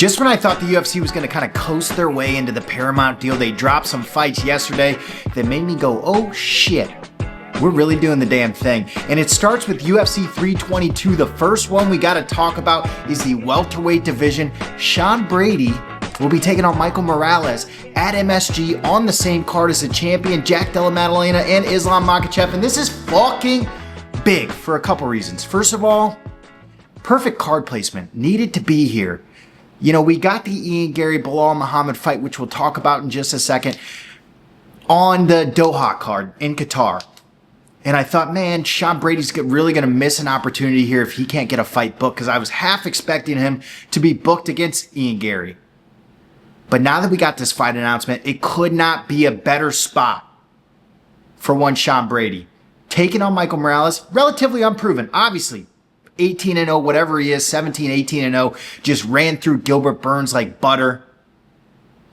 Just when I thought the UFC was going to kind of coast their way into the Paramount deal, they dropped some fights yesterday that made me go, oh shit, we're really doing the damn thing. And it starts with UFC 322. The first one we got to talk about is the welterweight division. Sean Brady will be taking on Michael Morales at MSG on the same card as the champion, Della, Maddalena, and Islam Makhachev. And this is fucking big for a couple reasons. First of all, perfect card placement. Needed to be here. You know, we got the Ian Garry Belal Muhammad fight, which we'll talk about in just a second, on the Doha card in Qatar. And I thought, man, Sean Brady's really going to miss an opportunity here if he can't get a fight booked, because I was half expecting him to be booked against Ian Garry. But now that we got this fight announcement, it could not be a better spot for one Sean Brady. Taking on Michael Morales, relatively unproven, obviously. 18-0, whatever he is, 17, 18-0, just ran through Gilbert Burns like butter.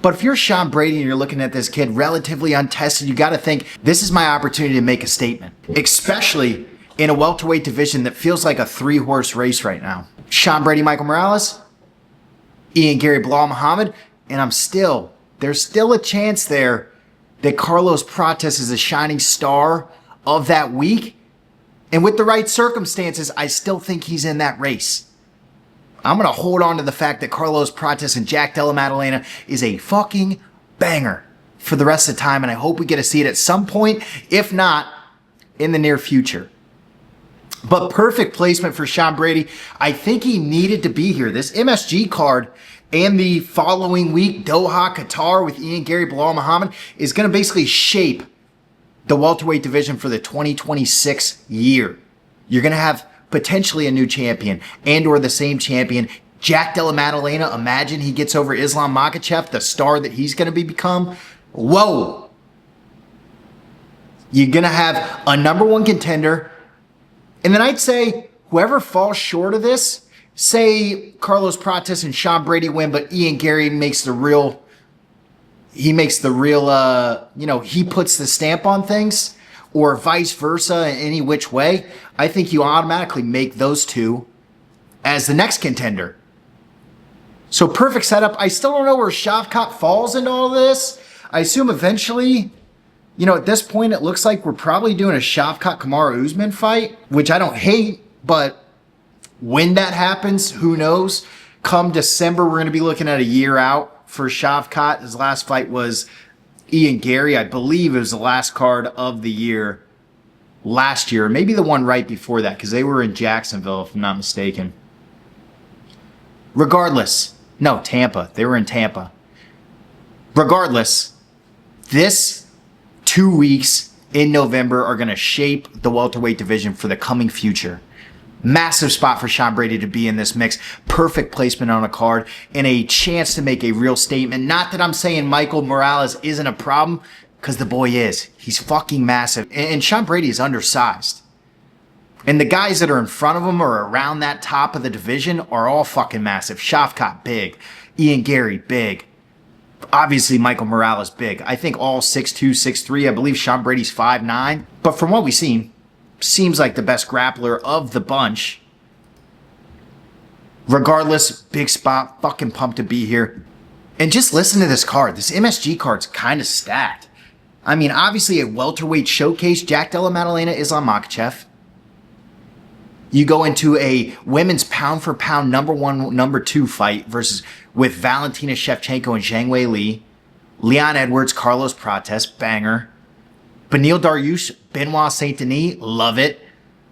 But if you're Sean Brady and you're looking at this kid relatively untested, you got to think, this is my opportunity to make a statement, especially in a welterweight division that feels like a three-horse race right now. Sean Brady, Michael Morales, Ian Garry, Belal Muhammad, and there's still a chance there that Carlos Prates is a shining star of that week. And with the right circumstances, I still think he's in that race. I'm going to hold on to the fact that Carlos Prates and Della Maddalena is a fucking banger for the rest of the time, and I hope we get to see it at some point, if not in the near future. But perfect placement for Sean Brady. I think he needed to be here. This MSG card and the following week, Doha, Qatar with Ian Garry, Belal Muhammad, is going to basically shape the welterweight division for the 2026 year. You're going to have potentially a new champion and or the same champion. Della Maddalena, imagine he gets over Islam Makhachev, the star that he's going to become. Whoa. You're going to have a number one contender. And then I'd say whoever falls short of this, say Carlos Prates and Sean Brady win, but Ian Garry makes the real, he puts the stamp on things, or vice versa in any which way, I think you automatically make those two as the next contender. So perfect setup. I still don't know where Shavkat falls into all this. I assume eventually, at this point, it looks like we're probably doing a Shavkat Kamaru Usman fight, which I don't hate, but when that happens, who knows? Come December, we're going to be looking at a year out for Shavkat. His last fight was Ian Garry. I believe it was the last card of the year last year, maybe the one right before that, because they were in Jacksonville, if I'm not mistaken. Regardless, no, Tampa. They were in Tampa. Regardless, this 2 weeks in November are going to shape the welterweight division for the coming future. Massive spot for Sean Brady to be in this mix. Perfect placement on a card and a chance to make a real statement. Not that I'm saying Michael Morales isn't a problem, because the boy is. He's fucking massive. And Sean Brady is undersized. And the guys that are in front of him or around that top of the division are all fucking massive. Shavkat, big. Ian Garry, big. Obviously, Michael Morales, big. I think all 6'2", 6'3". I believe Sean Brady's 5'9". But from what we've seen, seems like the best grappler of the bunch. Regardless, big spot, fucking pumped to be here. And just listen to this card. This MSG card's kind of stacked. I mean, obviously a welterweight showcase, Della Maddalena, Islam Makhachev. You go into a women's pound for pound number one, number two fight with Valentina Shevchenko and Zhang Weili. Leon Edwards, Carlos Prates, banger. Beneil Dariush, Benoit Saint Denis, love it.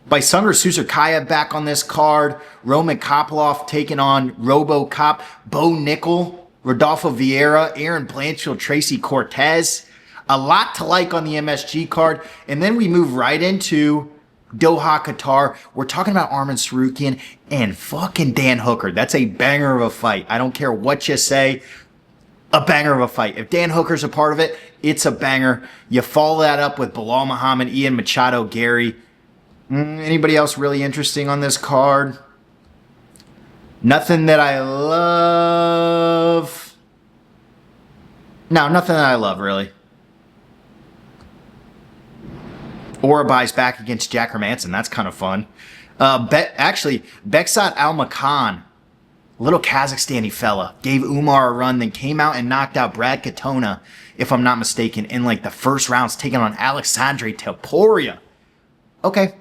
Baisungar Susukaya back on this card. Roman Kopylov taking on RoboCop. Bo Nickel, Rodolfo Vieira, Aaron Blanchfield, Tracy Cortez. A lot to like on the MSG card. And then we move right into Doha, Qatar. We're talking about Arman Tsarukyan and fucking Dan Hooker. That's a banger of a fight. I don't care what you say. A banger of a fight. If Dan Hooker's a part of it, it's a banger. You follow that up with Belal Muhammad, Ian Machado, Garry. Anybody else really interesting on this card? Nothing that I love. No, nothing that I love, really. Orabai's back against Jack Hermanson. That's kind of fun. Actually, Beksat Almakhan little Kazakhstani fella, gave Umar a run, then came out and knocked out Brad Katona, if I'm not mistaken, in like the first rounds, taking on Alexandre Topuria. Okay,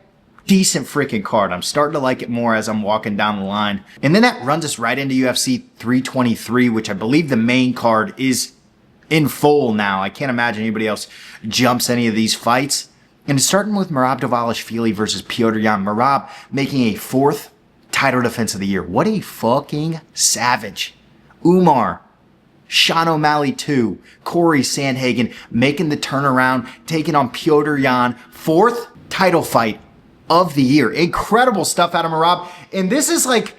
decent freaking card. I'm starting to like it more as I'm walking down the line. And then that runs us right into UFC 323, which I believe the main card is in full now. I can't imagine anybody else jumps any of these fights. And it's starting with Merab Dvalishvili versus Petr Yan. Merab making a 4th title defense of the year. What a fucking savage. Umar, Sean O'Malley 2, Corey Sandhagen making the turnaround, taking on Petr Yan. 4th title fight of the year. Incredible stuff out of Merab. And this is like,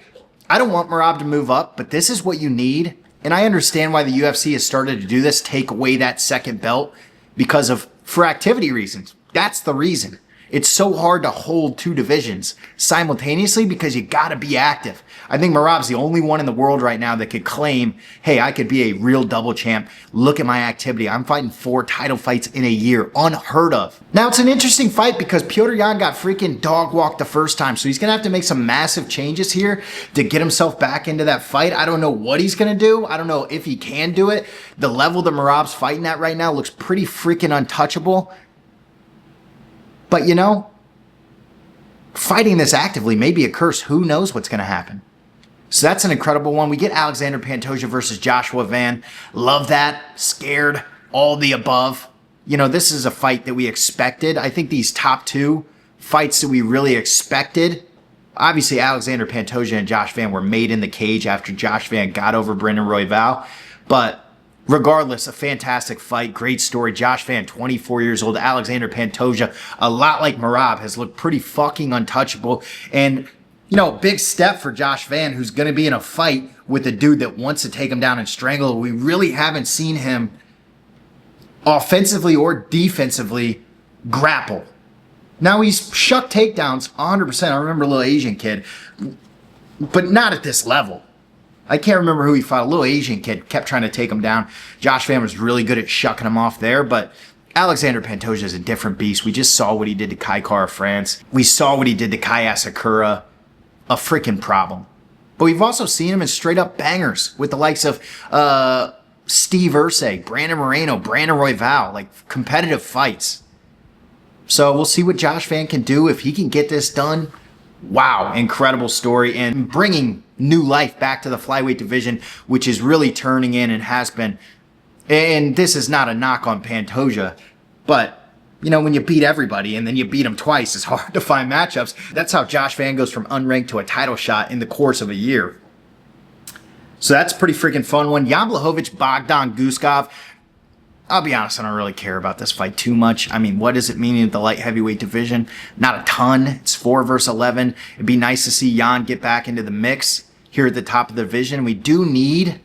I don't want Merab to move up, but this is what you need. And I understand why the UFC has started to do this, take away that second belt for activity reasons. That's the reason. It's so hard to hold 2 divisions simultaneously because you gotta be active. I think Merab's the only one in the world right now that could claim, hey, I could be a real double champ. Look at my activity. I'm fighting 4 title fights in a year. Unheard of. Now, it's an interesting fight because Petr Yan got freaking dog walked the first time. So he's gonna have to make some massive changes here to get himself back into that fight. I don't know what he's gonna do. I don't know if he can do it. The level that Merab's fighting at right now looks pretty freaking untouchable. But you know, fighting this actively may be a curse. Who knows what's going to happen? So that's an incredible one. We get Alexander Pantoja versus Joshua Van. Love that. Scared. All the above. You know, this is a fight that we expected. I think these top 2 fights that we really expected. Obviously, Alexander Pantoja and Josh Van were made in the cage after Josh Van got over Brendan Royval. But regardless, a fantastic fight, great story. Josh Van, 24 years old. Alexander Pantoja, a lot like Merab, has looked pretty fucking untouchable. And, you know, big step for Josh Van, who's going to be in a fight with a dude that wants to take him down and strangle. We really haven't seen him offensively or defensively grapple. Now, he's shucked takedowns 100%. I remember a little Asian kid, but not at this level. I can't remember who he fought. A little Asian kid kept trying to take him down. Josh Van was really good at shucking him off there, but Alexander Pantoja is a different beast. We just saw what he did to Kai Kara France. We saw what he did to Kai Asakura. A freaking problem. But we've also seen him in straight up bangers with the likes of Steve Ursay, Brandon Moreno, Brandon Royval, like competitive fights. So we'll see what Josh Van can do if he can get this done. Wow, incredible story, and bringing new life back to the flyweight division, which is really turning in and has been. And this is not a knock on Pantoja, but you know, when you beat everybody and then you beat them twice, it's hard to find matchups. That's how Josh Van goes from unranked to a title shot in the course of a year. So that's a pretty freaking fun one. Jan Blachowicz, Bogdan Guskov. I'll be honest, I don't really care about this fight too much. I mean, what does it mean in the light heavyweight division? Not a ton. It's 4 versus 11. It'd be nice to see Jan get back into the mix here at the top of the division. We do need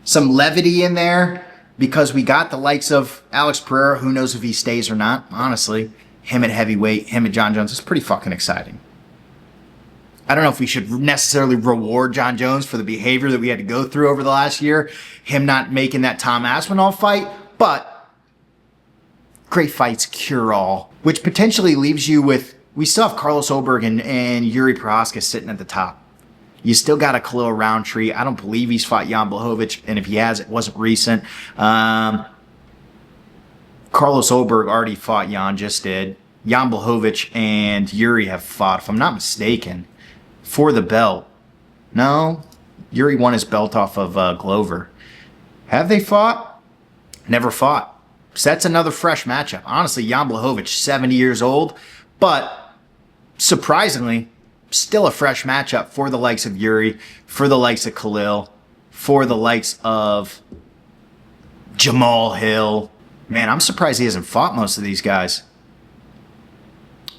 some levity in there because we got the likes of Alex Pereira. Who knows if he stays or not, honestly. Him at heavyweight, him at John Jones. It's pretty fucking exciting. I don't know if we should necessarily reward John Jones for the behavior that we had to go through over the last year. Him not making that Tom Aspinall fight. But great fights cure all, which potentially leaves you with, we still have Carlos Oberg and Yuri Prohaska sitting at the top. You still got a Khalil Roundtree. I don't believe he's fought Jan Blachowicz, and if he has, it wasn't recent. Carlos Oberg already fought Jan, just did. Jan Blachowicz and Yuri have fought, if I'm not mistaken, for the belt. No, Yuri won his belt off of Glover. Have they fought? Never fought. So that's another fresh matchup. Honestly, Jan Blachowicz, 70 years old, but surprisingly, still a fresh matchup for the likes of Yuri, for the likes of Khalil, for the likes of Jamal Hill. Man, I'm surprised he hasn't fought most of these guys.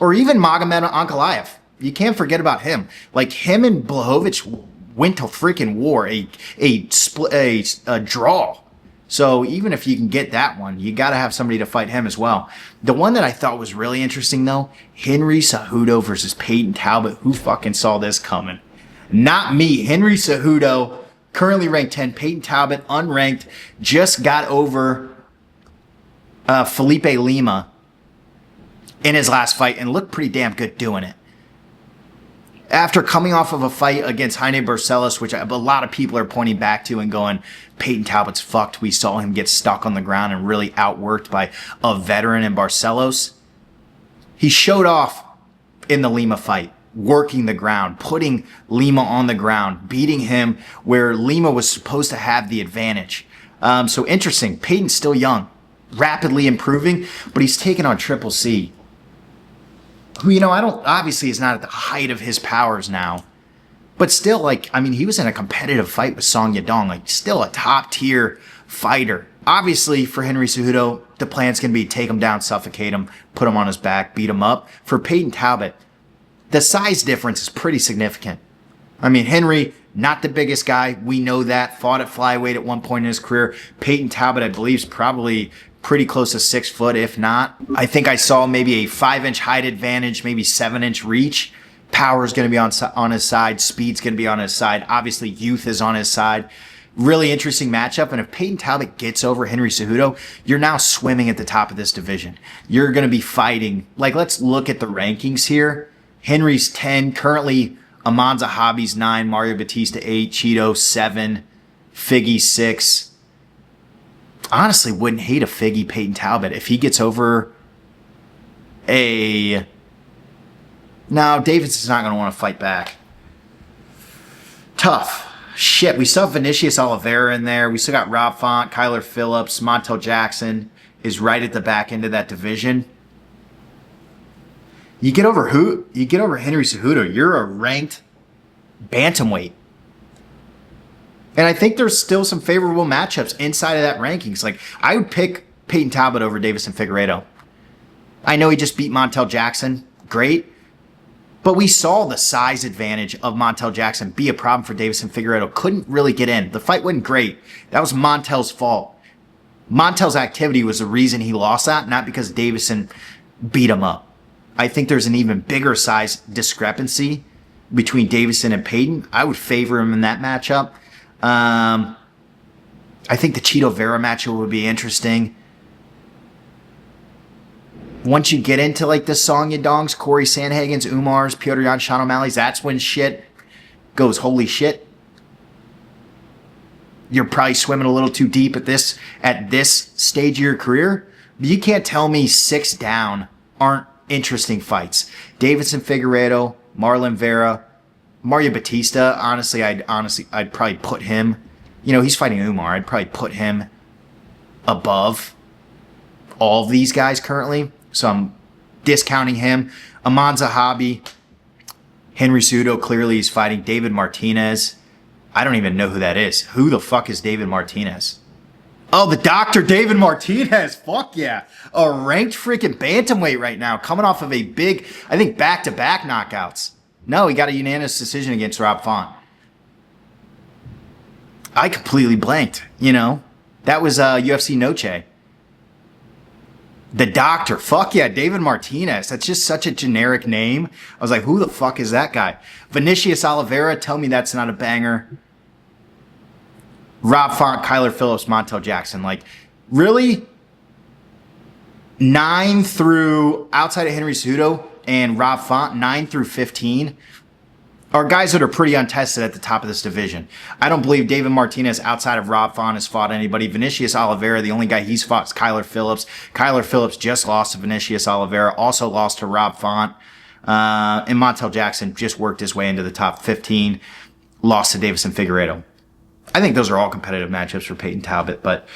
Or even Magomed Ankalaev. You can't forget about him. Like, him and Blachowicz went to freaking war, a draw. So even if you can get that one, you got to have somebody to fight him as well. The one that I thought was really interesting, though, Henry Cejudo versus Payton Talbott. Who fucking saw this coming? Not me. Henry Cejudo, currently ranked 10. Payton Talbott, unranked, just got over Felipe Lima in his last fight and looked pretty damn good doing it. After coming off of a fight against Jaime Barcelos, which a lot of people are pointing back to and going, Payton Talbott's fucked. We saw him get stuck on the ground and really outworked by a veteran in Barcelos. He showed off in the Lima fight, working the ground, putting Lima on the ground, beating him where Lima was supposed to have the advantage. So interesting. Payton's still young, rapidly improving, but he's taken on Triple C, who, obviously is not at the height of his powers now, but still, he was in a competitive fight with Song Yadong, still a top tier fighter. Obviously, for Henry Cejudo, the plan's going to be take him down, suffocate him, put him on his back, beat him up. For Payton Talbott, the size difference is pretty significant. Henry, not the biggest guy. We know that. Fought at flyweight at one point in his career. Payton Talbott, I believe, is probably pretty close to 6 foot, if not. I think I saw maybe a 5-inch height advantage, maybe 7-inch reach. Power is going to be on his side. Speed's going to be on his side. Obviously, youth is on his side. Really interesting matchup. And if Payton Talbott gets over Henry Cejudo, you're now swimming at the top of this division. You're going to be fighting. Let's look at the rankings here. Henry's 10. Currently, Aman Zahabi's 9. Mario Batista 8. Cheeto 7. Figgy 6. Honestly, wouldn't hate a Figgy Payton Talbott if he gets over a... No, Davidson's not going to want to fight back. Tough. Shit, we still have Vinicius Oliveira in there. We still got Rob Font, Kyler Phillips, Montel Jackson is right at the back end of that division. You get over who? You get over Henry Cejudo. You're a ranked bantamweight. And I think there's still some favorable matchups inside of that rankings. I would pick Payton Talbott over Davison Figueiredo. I know he just beat Montel Jackson. Great. But we saw the size advantage of Montel Jackson be a problem for Davison Figueiredo. Couldn't really get in. The fight wasn't great. That was Montel's fault. Montel's activity was the reason he lost that, not because Davison beat him up. I think there's an even bigger size discrepancy between Davison and Payton. I would favor him in that matchup. I think the Cheeto Vera matchup would be interesting. Once you get into the Song Yadongs, Corey Sandhagens, Umars, Petr Yan, Sean O'Malley's, that's when shit goes holy shit. You're probably swimming a little too deep at this stage of your career. But you can't tell me 6 down aren't interesting fights. Davidson Figueiredo, Marlon Vera, Mario Batista, I'd probably put him, he's fighting Umar. I'd probably put him above all of these guys currently. So I'm discounting him. Aman Zahabi, Henry Cejudo, clearly he's fighting David Martinez. I don't even know who that is. Who the fuck is David Martinez? Oh, the Dr. David Martinez. Fuck yeah. A ranked freaking bantamweight right now, coming off of a big, I think, back-to-back knockouts. No, he got a unanimous decision against Rob Font. I completely blanked, That was UFC Noche. The Doctor. Fuck yeah, David Martinez. That's just such a generic name. I was like, who the fuck is that guy? Vinicius Oliveira, tell me that's not a banger. Rob Font, Kyler Phillips, Montel Jackson. Really? 9 through, outside of Henry Cejudo and Rob Font, 9 through 15 are guys that are pretty untested at the top of this division. I don't believe David Martinez, outside of Rob Font, has fought anybody. Vinicius Oliveira, the only guy he's fought is Kyler Phillips. Kyler Phillips just lost to Vinicius Oliveira, also lost to Rob Font. And Montel Jackson just worked his way into the top 15, lost to Davison Figueiredo. I think those are all competitive matchups for Payton Talbott, but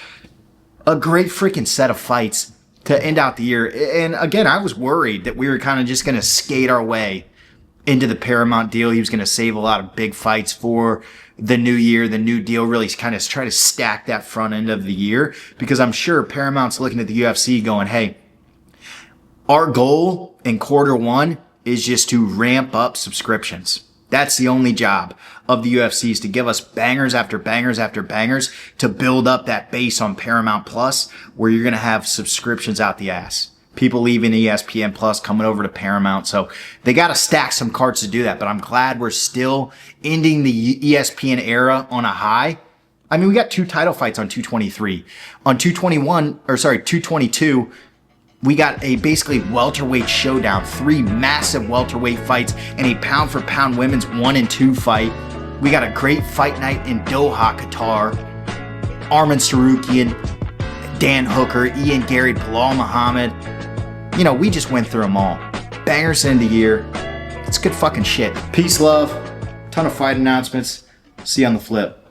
a great freaking set of fights to end out the year. And again, I was worried that we were kind of just going to skate our way into the Paramount deal. He was going to save a lot of big fights for the new year, the new deal, really kind of try to stack that front end of the year, because I'm sure Paramount's looking at the UFC going, hey, our goal in Q1 is just to ramp up subscriptions. That's the only job of the UFC, is to give us bangers after bangers after bangers to build up that base on Paramount Plus, where you're going to have subscriptions out the ass. People leaving ESPN Plus, coming over to Paramount. So they got to stack some cards to do that. But I'm glad we're still ending the ESPN era on a high. We got 2 title fights on 223. On 222, We got a basically welterweight showdown, 3 massive welterweight fights, and a pound for pound women's 1 and 2 fight. We got a great fight night in Doha, Qatar. Arman Sarukian, Dan Hooker, Ian Garry, Bilal Muhammad. You know, we just went through them all. Bangers in the year. It's good fucking shit. Peace, love. Ton of fight announcements. See you on the flip.